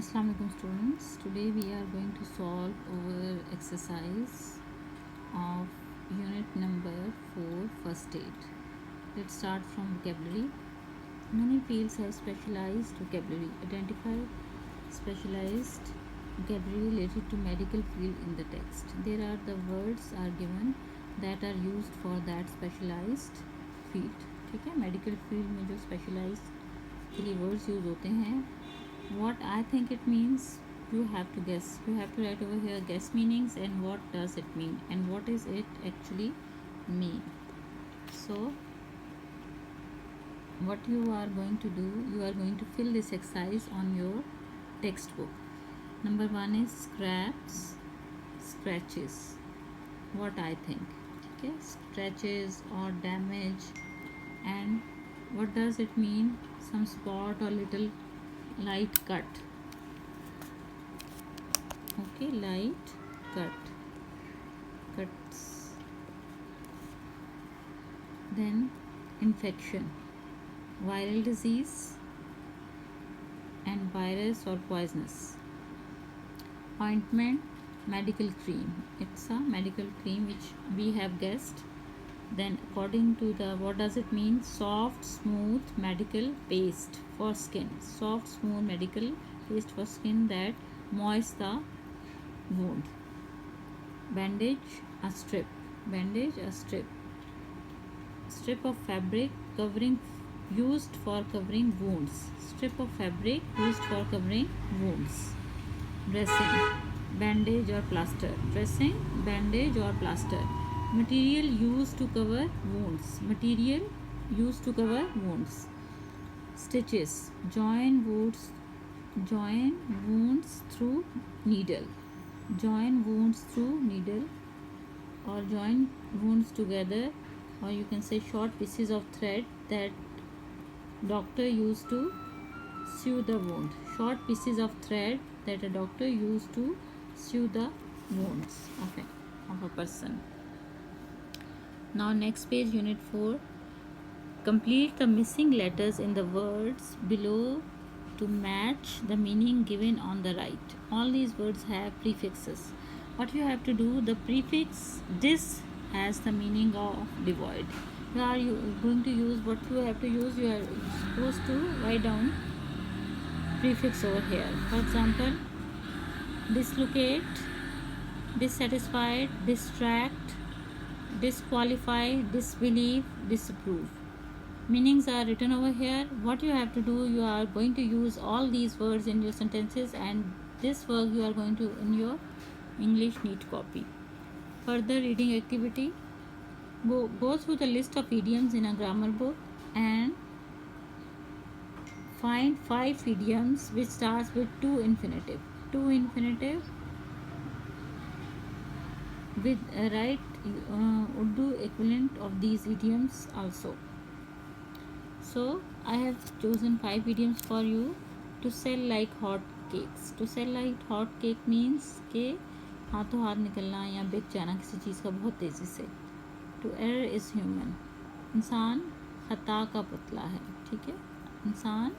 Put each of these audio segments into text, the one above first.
Assalamu alaikum students. Today we are going to solve our exercise of unit number 4 first aid. Let's start from vocabulary. Many fields have specialized vocabulary. Identify specialized vocabulary related to medical field in the text. There are the words are given that are used for that specialized field. ठीक है, medical field में जो specialise के लिए words use होते हैं, what I think it means, you have to guess. You have to write over here guess meanings and what does it mean and what is it actually mean. So what you are going to do, you are going to fill this exercise on your textbook. Number 1 is scraps, scratches. What I think, okay, scratches or damage. And what does it mean? Some spot or little light cut. Okay, light cuts. Then infection, viral disease and virus or poisonous. Ointment, medical cream. It's a medical cream which we have guessed. Then according to the, what does it mean? Soft smooth medical paste for skin. Soft smooth medical paste for skin that moist the wound. Bandage, a strip. Bandage, a strip. Strip of fabric covering, used for covering wounds. Strip of fabric used for covering wounds. Dressing, bandage or plaster. Dressing, bandage or plaster. Material used to cover wounds. Material used to cover wounds. Stitches, join wounds through needle. Join wounds through needle or join wounds together, or you can say short pieces of thread that doctor used to sew the wound. Short pieces of thread that a doctor used to sew the wounds of a person. Now next page, unit 4. Complete the missing letters in the words below to match the meaning given on the right. All these words have prefixes. What you have to do, the prefix this has the meaning of devoid. You are going to use, what you have to use, you are supposed to write down prefix over here. For example, dislocate, dissatisfied, distract, disqualify, disbelieve, disapprove. Meanings are written over here. What you have to do, you are going to use all these words in your sentences, and this work you are going to in your English neat copy. Further reading activity, go through the list of idioms in a grammar book and find 5 idioms which starts with to infinitive. To infinitive with write Urdu equivalent of these idioms also. So I have chosen 5 idioms for you. To sell like hot cakes. To sell like hot cake means के हाथों हाथ निकलना या बिक जाना किसी चीज़ का बहुत तेज़ी से. To err is human. इंसान खता का पुतला है. ठीक है, इंसान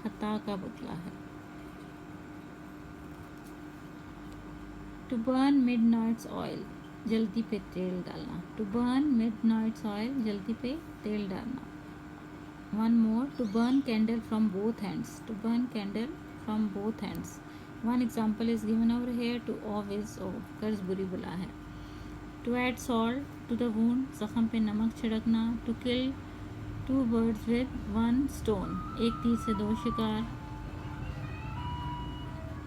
खता का पुतला है. To burn midnight's oil, जल्दी पे तेल डालना. To burn midnight's oil, जल्दी पे तेल डालना. One more, to burn candle from both hands. To burn candle from both hands. One example is given over here. To always कर्ज बुरी बुला है. To add salt to the wound, जख्म पे नमक छिड़कना. To kill 2 birds with 1 stone, एक तीर से 2 शिकार.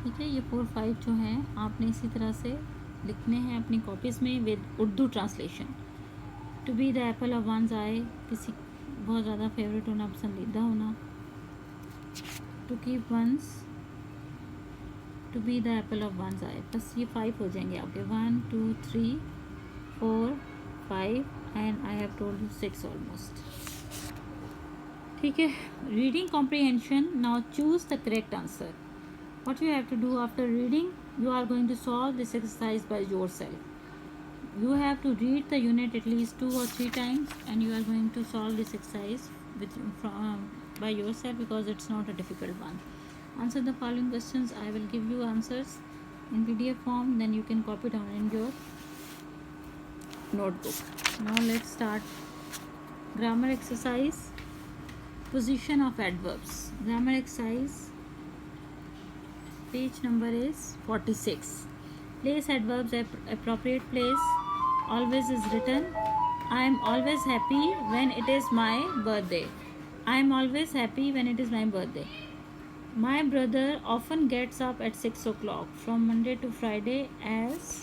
ठीक है, ये 4-5 जो हैं आपने इसी तरह से लिखने हैं अपनी कॉपीज़ में with Urdu translation. To be the apple of one's eye, किसी बहुत ज़्यादा फेवरेट होना, पसंदीदा होना. To keep one's, to be the apple of one's eye. बस ये 5 हो जाएंगे आपके. 1 2 3 4 5 and I have told you 6 almost. ठीक है, reading comprehension. Now choose the correct answer. What you have to do after reading, you are going to solve this exercise by yourself. You have to read the unit at least 2 or 3 times and you are going to solve this exercise by yourself because it's not a difficult one. Answer the following questions. I will give you answers in PDF form, then you can copy down in your notebook. Now let's start grammar exercise. Position of adverbs. Grammar exercise, page number is 46. Place adverbs at appropriate place. Always is written. I am always happy when it is my birthday. I am always happy when it is my birthday. My brother often gets up at 6 o'clock from Monday to Friday as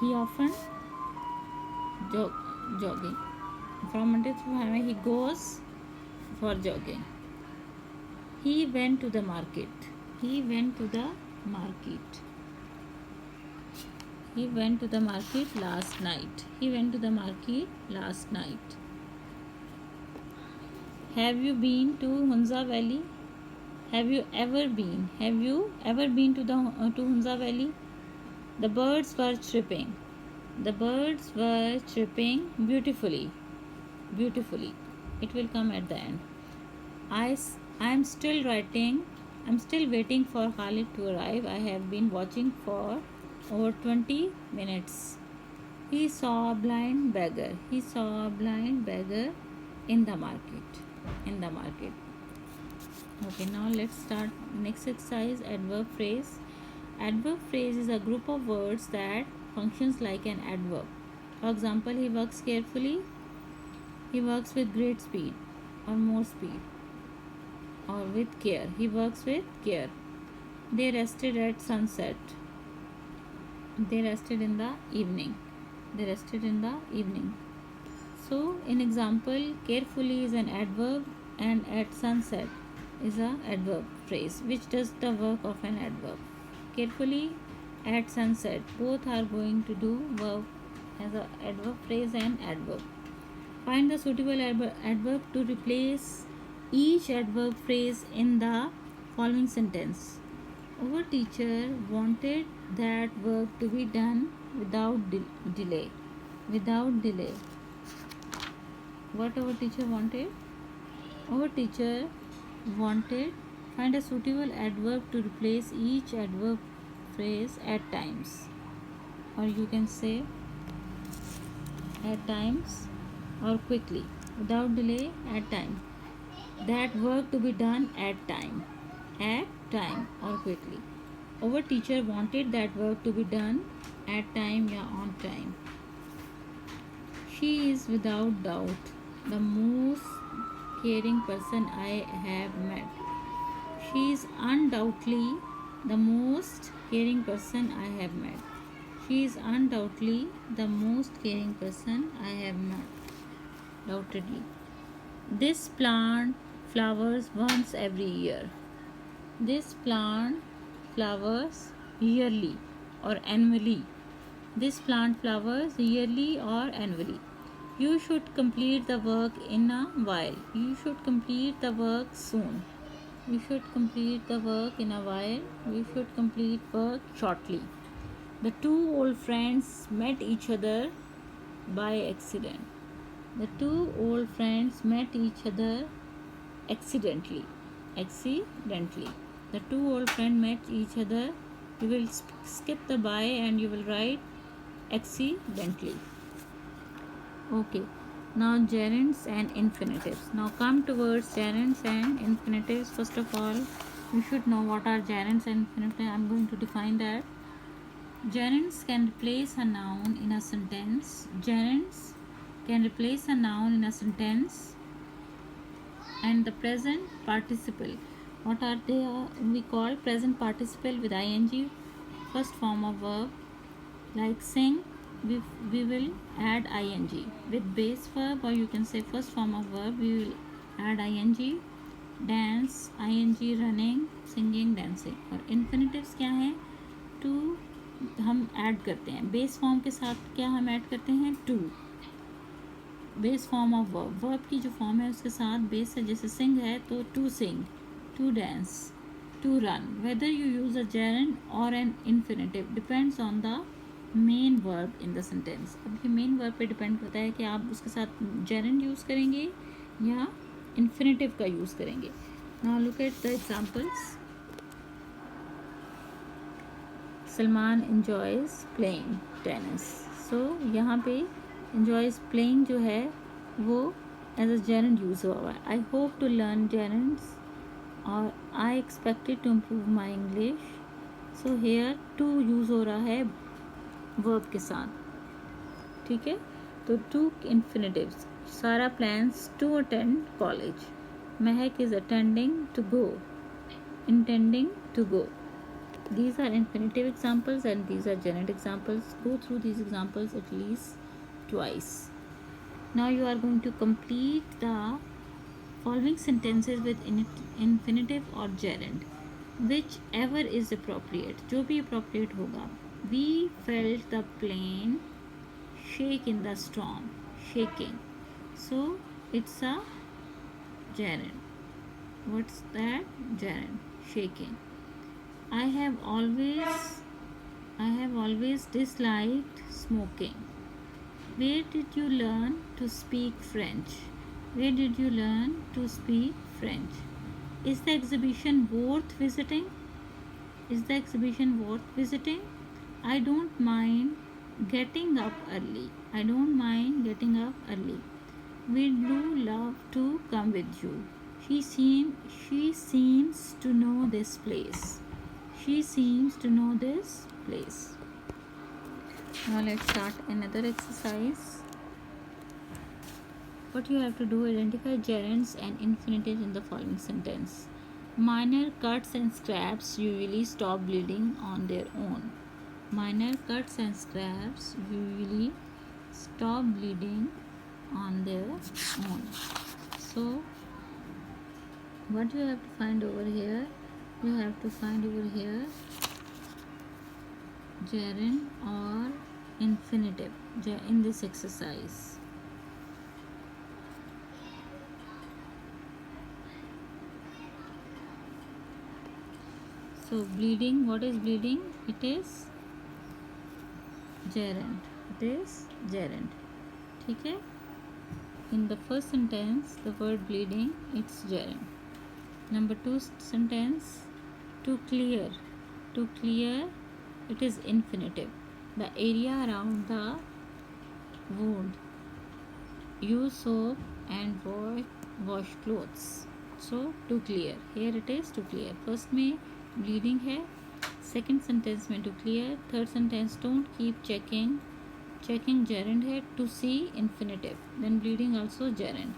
he often jogging. From Monday to Friday he goes for jogging. He went to the market. He went to the market. He went to the market last night. He went to the market last night. Have you been to Hunza Valley? Have you ever been? Have you ever been to Hunza Valley? The birds were chirping. The birds were chirping beautifully. Beautifully. It will come at the end. I am still writing. I'm still waiting for Khalid to arrive. I have been watching for over 20 minutes. He saw a blind beggar. He saw a blind beggar in the market. In the market. Okay, now let's start next exercise. Adverb phrase. Adverb phrase is a group of words that functions like an adverb. For example, he works carefully. He works with great speed or more speed, or with care. He works with care. They rested at sunset. They rested in the evening. They rested in the evening. So, in example, carefully is an adverb and at sunset is a adverb phrase which does the work of an adverb. Carefully, at sunset, both are going to do verb as a adverb phrase and adverb. Find the suitable adverb to replace each adverb phrase in the following sentence. Our teacher wanted that work to be done without delay. Without delay. What our teacher wanted? Our teacher wanted. Find a suitable adverb to replace each adverb phrase at times. Or you can say at times or quickly. Without delay, at time. That work to be done at time. At time or quickly. Our teacher wanted that work to be done at time or on time. She is without doubt the most caring person I have met. She is undoubtedly the most caring person I have met. She is undoubtedly the most caring person I have met. Doubtedly. This plant flowers once every year. This plant flowers yearly or annually. This plant flowers yearly or annually. You should complete the work in a while. You should complete the work soon. You should complete the work in a while. You should complete work shortly. The two old friends met each other by accident. The two old friends met each other accidentally. Accidentally. The two old friends met each other. You will skip the by and you will write accidentally. Okay. Now gerunds and infinitives. Now come towards gerunds and infinitives. First of all, you should know what are gerunds and infinitives. I am going to define that. Gerunds can replace a noun in a sentence. Gerunds can replace a noun in a sentence. And the present participle. What are they? We call present participle with ing, first form of verb. Like sing, we will add ing. With base verb, or you can say first form of verb, we will add ing. Dance, ing, running, singing, dancing. और infinitives क्या है? To हम add करते हैं base form के साथ. क्या हम ऐड करते हैं? To. Base form of verb. Verb की जो फॉर्म है उसके साथ बेस है. जैसे सिंग है तो to sing, to dance, to run. Whether you use a gerund or an infinitive depends on the main verb in the sentence. अब ये मेन वर्ब पे डिपेंड करता है कि आप उसके साथ gerund यूज़ करेंगे या इन्फिनेटिव का यूज़ करेंगे. Now look at the examples. Salman enjoys playing tennis. So यहाँ पे enjoys playing जो है वो as a gerund use हुआ है. I hope to learn gerunds और I expected to improve my English. So here to use हो रहा है verb के साथ. ठीक है, तो to infinitives. Sara plans to attend college. Mehak is attending to go, intending to go. These are infinitive examples and these are gerund examples. Go through these examples at least twice. Now you are going to complete the following sentences with infinitive or gerund, whichever is appropriate. जो भी appropriate होगा. We felt the plane shake in the storm. Shaking. So it's a gerund. What's that? Gerund. Shaking. I have always disliked smoking. Where did you learn to speak French? Where did you learn to speak French? Is the exhibition worth visiting? Is the exhibition worth visiting? I don't mind getting up early. I don't mind getting up early. We do love to come with you. She seems to know this place. She seems to know this place. Now let's start another exercise. What you have to do, identify gerunds and infinitives in the following sentence. Minor cuts and scrapes usually stop bleeding on their own. Minor cuts and scrapes usually stop bleeding on their own. So what you have to find over here? You have to find over here gerund or infinitive in this exercise. So bleeding, what is bleeding? It is gerund. It is gerund. ठीक है? In the first sentence, the word bleeding, it's gerund. Number 2 sentence, to clear. To clear, it is infinitive. The area around the wound. Use soap and wash clothes. So to clear, here it is to clear. First में bleeding है, second sentence में to clear, third sentence don't keep checking. Checking gerund है, to see infinitive, then bleeding also gerund.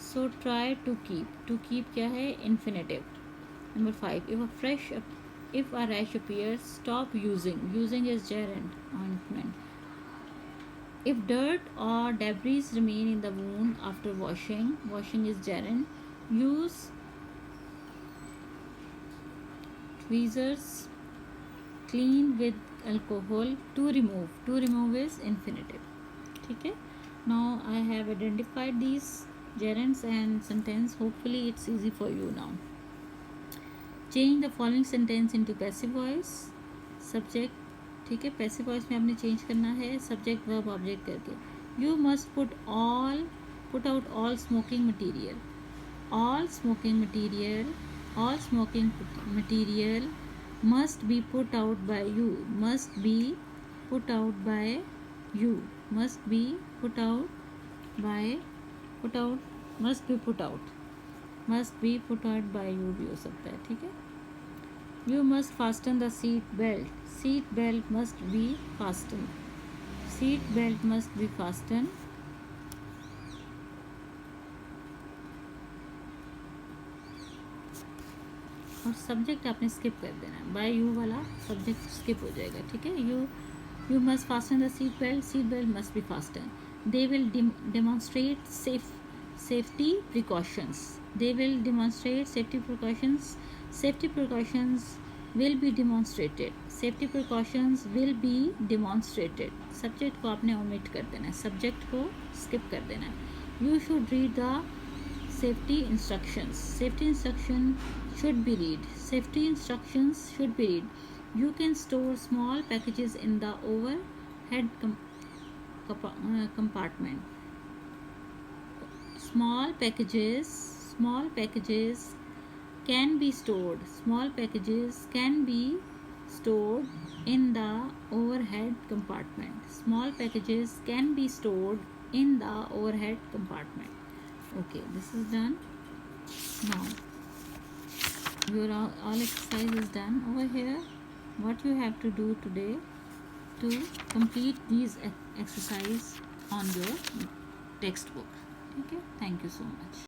So try to keep. To keep क्या है? Infinitive. Number 5. If a rash appears, stop using. Using is gerund, ointment. If dirt or debris remain in the wound after washing, washing is gerund. Use tweezers. Clean with alcohol. To remove. To remove is infinitive. ठीक है? Now I have identified these gerunds and sentence. Hopefully it's easy for you now. Change the following sentence into passive voice. Subject, ठीक है, passive voice में आपने change करना है subject verb object करके. You must put out all smoking material. All smoking material must be put out by you. Must be put out by you. Must be put out by must be put out. Must be put out by you भी हो सकता है. ठीक है. You must fasten the seat belt. Seat belt must be fastened. Seat belt must be fastened. और subject आपने skip कर देना. बाय यू वाला सब्जेक्ट स्किप हो जाएगा. ठीक है. You must fasten the seat belt. Seat belt must be fastened. They will demonstrate safety precautions. They will demonstrate safety precautions. Safety precautions will be demonstrated. Safety precautions will be demonstrated. Subject को आपने omit कर देना है. Subject को skip कर देना है. You should read the safety instructions. Safety instruction should be read. Safety instructions should be read. You can store small packages in the overhead compartment. Small packages can be stored. Small packages can be stored in the overhead compartment. Small packages can be stored in the overhead compartment. Okay, this is done. Now your all exercise is done over here. What you have to do today to complete these exercise on your textbook. Okay, thank you so much.